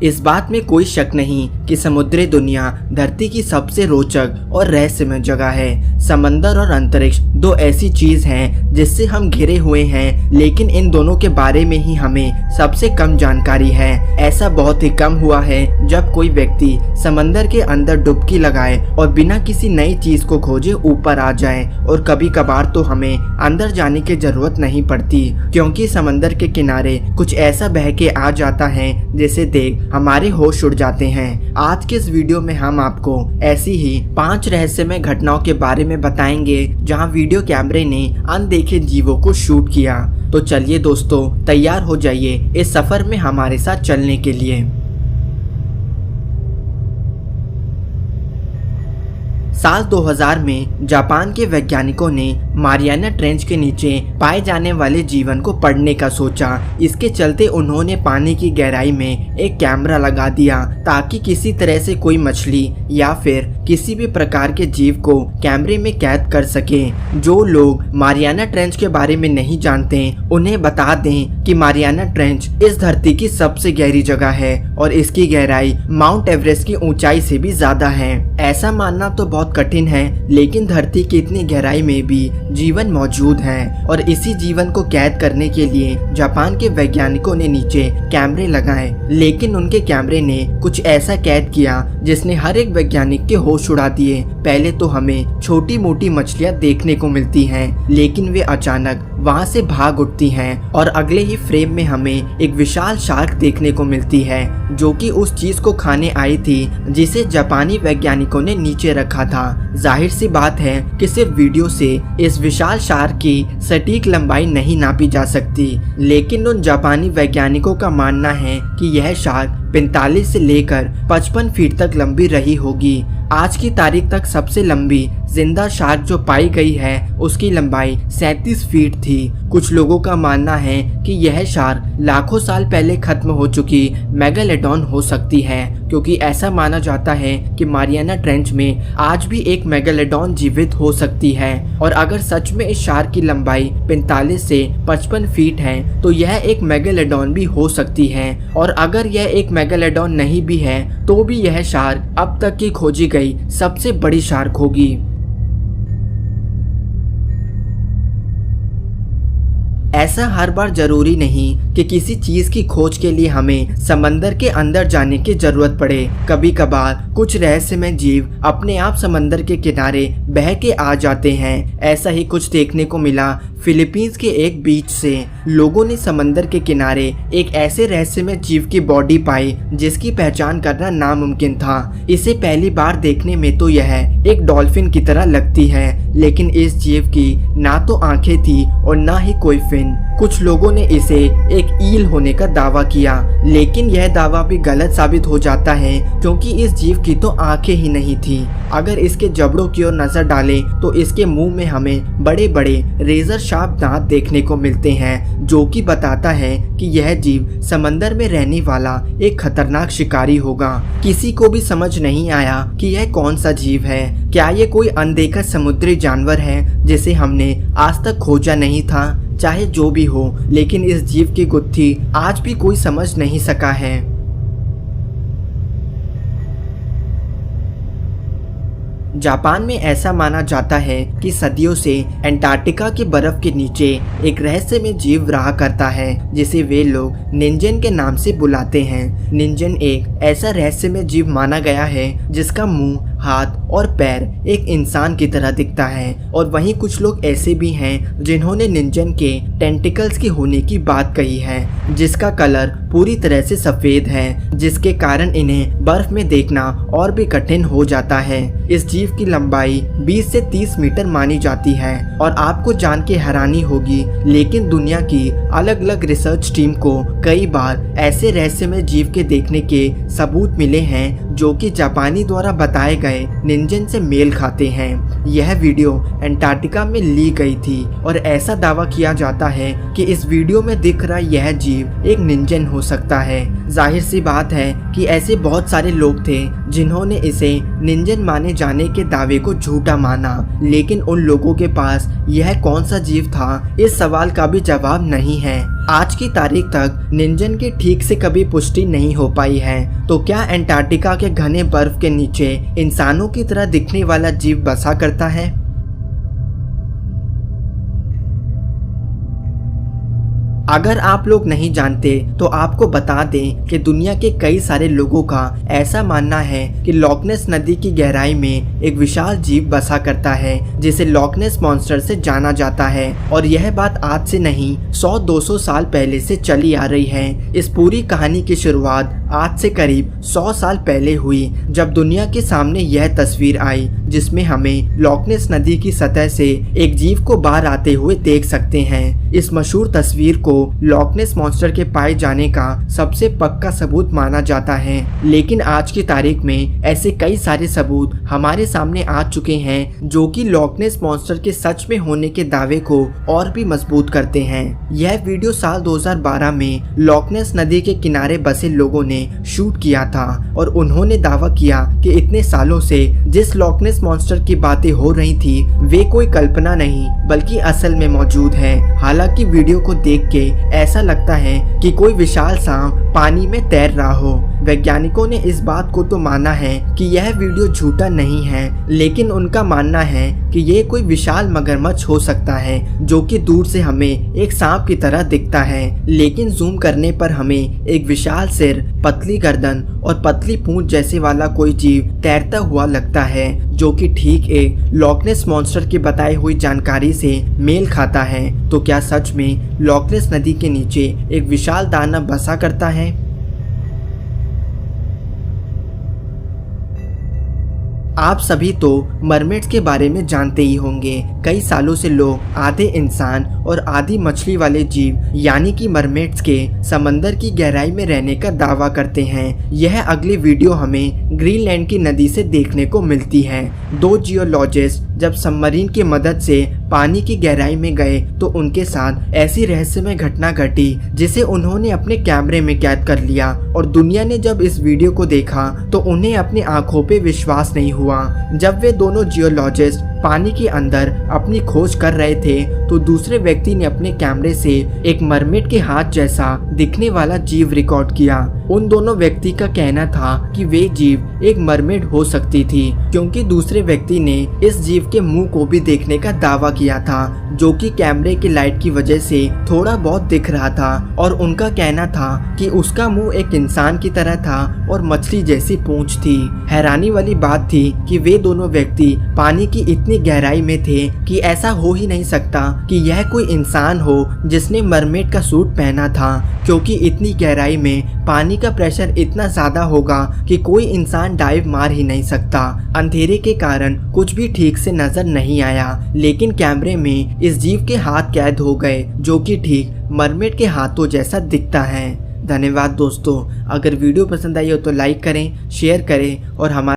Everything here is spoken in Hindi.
इस बात में कोई शक नहीं कि समुद्री दुनिया धरती की सबसे रोचक और रहस्यमय जगह है। समंदर और अंतरिक्ष दो ऐसी चीज हैं जिससे हम घिरे हुए हैं, लेकिन इन दोनों के बारे में ही हमें सबसे कम जानकारी है। ऐसा बहुत ही कम हुआ है जब कोई व्यक्ति समंदर के अंदर डुबकी लगाए और बिना किसी नई चीज को खोजे ऊपर आ जाए। और कभी कभार तो हमें अंदर जाने की जरूरत नहीं पड़ती, क्योंकि समंदर के किनारे कुछ ऐसा बह के आ जाता है जिसे देख हमारे होश उड़ जाते हैं। आज के इस वीडियो में हम आपको ऐसी ही 5 रहस्यमय घटनाओं के बारे में बताएंगे जहां वीडियो कैमरे ने अनदेखे जीवों को शूट किया। तो चलिए दोस्तों, तैयार हो जाइए इस सफर में हमारे साथ चलने के लिए। साल 2000 में जापान के वैज्ञानिकों ने मारियाना ट्रेंच के नीचे पाए जाने वाले जीवन को पढ़ने का सोचा। इसके चलते उन्होंने पानी की गहराई में एक कैमरा लगा दिया ताकि किसी तरह से कोई मछली या फिर किसी भी प्रकार के जीव को कैमरे में कैद कर सके। जो लोग मारियाना ट्रेंच के बारे में नहीं जानते उन्हें बता दें कि मारियाना ट्रेंच इस धरती की सबसे गहरी जगह है और इसकी गहराई माउंट एवरेस्ट की ऊंचाई से भी ज्यादा है। ऐसा मानना तो बहुत कठिन है, लेकिन धरती की इतनी गहराई में भी जीवन मौजूद है और इसी जीवन को कैद करने के लिए जापान के वैज्ञानिकों ने नीचे कैमरे लगाए। लेकिन उनके कैमरे ने कुछ ऐसा कैद किया जिसने हर एक वैज्ञानिक के होश उड़ा दिए। पहले तो हमें छोटी मोटी मछलियां देखने को मिलती हैं, लेकिन वे अचानक वहां से भाग उठती हैं और अगले ही फ्रेम में हमें एक विशाल शार्क देखने को मिलती है जो कि उस चीज को खाने आई थी जिसे जापानी वैज्ञानिकों ने नीचे रखा था। जाहिर सी बात है कि सिर्फ वीडियो से इस विशाल शार्क की सटीक लंबाई नहीं नापी जा सकती, लेकिन उन जापानी वैज्ञानिकों का मानना है कि यह शार्क 45 से लेकर 55 फीट तक लंबी रही होगी। आज की तारीख तक सबसे लंबी जिंदा शार्क जो पाई गई है उसकी लंबाई 37 फीट थी। कुछ लोगों का मानना है कि यह शार्क लाखों साल पहले खत्म हो चुकी मेगालोडॉन हो सकती है, क्योंकि ऐसा माना जाता है कि मारियाना ट्रेंच में आज भी एक मेगालोडॉन जीवित हो सकती है। और अगर सच में इस शार्क की लंबाई 45 से 55 फीट है तो यह एक मेगालोडॉन भी हो सकती है। और अगर यह एक मेगालोडॉन नहीं भी है तो भी यह शार्क अब तक की खोजी गई सबसे बड़ी शार्क होगी। ऐसा हर बार जरूरी नहीं कि किसी चीज की खोज के लिए हमें समंदर के अंदर जाने की जरूरत पड़े। कभी कभार कुछ रहस्यमय जीव अपने आप समंदर के किनारे बह के आ जाते हैं। ऐसा ही कुछ देखने को मिला फिलीपींस के एक बीच से। लोगों ने समंदर के किनारे एक ऐसे रहस्यमय जीव की बॉडी पाई जिसकी पहचान करना नामुमकिन था। इसे पहली बार देखने में तो यह एक डॉल्फिन की तरह लगती है, लेकिन इस जीव की ना तो आंखें थी और ना ही कोई फिन। कुछ लोगों ने इसे एक ईल होने का दावा किया, लेकिन यह दावा भी गलत साबित हो जाता है क्योंकि इस जीव की तो आंखें ही नहीं थी। अगर इसके जबड़ों की ओर नजर डालें तो इसके मुंह में हमें बड़े बड़े रेजर शार्प दांत देखने को मिलते हैं, जो कि बताता है कि यह जीव समंदर में रहने वाला एक खतरनाक शिकारी होगा। किसी को भी समझ नहीं आया कि यह कौन सा जीव है। क्या ये कोई अनदेखा समुद्री जानवर है जिसे हमने आज तक खोजा नहीं था? चाहे जो भी हो, लेकिन इस जीव की गुत्थी आज भी कोई समझ नहीं सका है। जापान में ऐसा माना जाता है कि सदियों से अंटार्कटिका के बर्फ के नीचे एक रहस्यमय जीव रहा करता है जिसे वे लोग निंजन के नाम से बुलाते हैं। निंजन एक ऐसा रहस्यमय जीव माना गया है जिसका मुंह, हाथ और पैर एक इंसान की तरह दिखता है। और वहीं कुछ लोग ऐसे भी हैं जिन्होंने निंजन के टेंटिकल्स की होने की बात कही है, जिसका कलर पूरी तरह से सफेद है, जिसके कारण इन्हें बर्फ में देखना और भी कठिन हो जाता है। इस जीव की लंबाई 20 से 30 मीटर मानी जाती है। और आपको जान के हैरानी होगी, लेकिन दुनिया की अलग अलग रिसर्च टीम को कई बार ऐसे रहस्यमय जीव के देखने के सबूत मिले हैं जो कि जापानी द्वारा बताए गए निंजन से मेल खाते हैं। यह वीडियो अंटार्कटिका में ली गई थी और ऐसा दावा किया जाता है कि इस वीडियो में दिख रहा यह जीव एक निंजन हो सकता है। जाहिर सी बात है कि ऐसे बहुत सारे लोग थे जिन्होंने इसे निंजन माने जाने के दावे को झूठा माना, लेकिन उन लोगों के पास यह कौन सा जीव था इस सवाल का भी जवाब नहीं है। आज की तारीख तक निंजन की ठीक से कभी पुष्टि नहीं हो पाई है। तो क्या अंटार्कटिका के घने बर्फ के नीचे इंसानों की तरह दिखने वाला जीव बसा करता है? अगर आप लोग नहीं जानते तो आपको बता दें कि दुनिया के कई सारे लोगों का ऐसा मानना है कि लॉक नेस नदी की गहराई में एक विशाल जीव बसा करता है जिसे लॉक नेस मॉन्स्टर से जाना जाता है। और यह बात आज से नहीं 100-200 साल पहले से चली आ रही है। इस पूरी कहानी की शुरुआत आज से करीब 100 साल पहले हुई, जब दुनिया के सामने यह तस्वीर आई जिसमें हमें लॉक नेस नदी की सतह से एक जीव को बाहर आते हुए देख सकते हैं। इस मशहूर तस्वीर को लॉक नेस मॉन्स्टर के पाए जाने का सबसे पक्का सबूत माना जाता है, लेकिन आज की तारीख में ऐसे कई सारे सबूत हमारे सामने आ चुके हैं जो कि लॉक नेस मॉन्स्टर के सच में होने के दावे को और भी मजबूत करते हैं। यह वीडियो साल 2012 में लॉक नेस नदी के किनारे बसे लोगों ने शूट किया था और उन्होंने दावा किया कि इतने सालों से जिस लॉक नेस मॉन्स्टर की बातें हो रही थी वे कोई कल्पना नहीं बल्कि असल में मौजूद है। हालांकि वीडियो को देख के ऐसा लगता है कि कोई विशाल सांप पानी में तैर रहा हो। वैज्ञानिकों ने इस बात को तो माना है कि यह वीडियो झूठा नहीं है, लेकिन उनका मानना है कि ये कोई विशाल मगरमच्छ हो सकता है जो कि दूर से हमें एक सांप की तरह दिखता है, लेकिन जूम करने पर हमें एक विशाल सिर, पतली गर्दन और पतली पूंछ जैसे वाला कोई जीव तैरता हुआ लगता है जो कि ठीक एक लॉक नेस मॉन्स्टर की बताई हुई जानकारी से मेल खाता है। तो क्या सच में लॉक नेस नदी के नीचे एक विशाल दानव बसा करता है? आप सभी तो मरमेड्स के बारे में जानते ही होंगे। कई सालों से लोग आधे इंसान और आधी मछली वाले जीव यानी कि मरमेड्स के समंदर की गहराई में रहने का दावा करते हैं। यह अगली वीडियो हमें ग्रीनलैंड की नदी से देखने को मिलती है। दो जियोलॉजिस्ट जब सबमरीन की मदद से पानी की गहराई में गए तो उनके साथ ऐसी रहस्यमय घटना घटी जिसे उन्होंने अपने कैमरे में कैद कर लिया और दुनिया ने जब इस वीडियो को देखा तो उन्हें अपनी आंखों पे विश्वास नहीं हुआ। जब वे दोनों जियोलॉजिस्ट पानी के अंदर अपनी खोज कर रहे थे तो दूसरे व्यक्ति ने अपने कैमरे से एक मरमेड के हाथ जैसा दिखने वाला जीव रिकॉर्ड किया। उन दोनों व्यक्ति का कहना था कि वे जीव एक मरमेड हो सकती थी, क्योंकि दूसरे व्यक्ति ने इस जीव के मुंह को भी देखने का दावा किया था जो कि कैमरे की लाइट की वजह से थोड़ा बहुत दिख रहा था। और उनका कहना था कि उसका मुंह एक इंसान की तरह था और मछली जैसी पूंछ थी। हैरानी वाली बात थी कि वे दोनों व्यक्ति पानी की इतनी गहराई में थे कि ऐसा हो ही नहीं सकता कि यह कोई इंसान हो जिसने मरमेड का सूट पहना था, क्योंकि इतनी गहराई में पानी का प्रेशर इतना ज्यादा होगा कि कोई इंसान डाइव मार ही नहीं सकता। अंधेरे के कारण कुछ भी ठीक से नजर नहीं आया, लेकिन कैमरे में इस जीव के हाथ कैद हो गए जो कि ठीक मरमेड के हाथों जैसा दिखता है। धन्यवाद दोस्तों। अगर वीडियो पसंद आई हो तो लाइक करें, शेयर करें और हमारे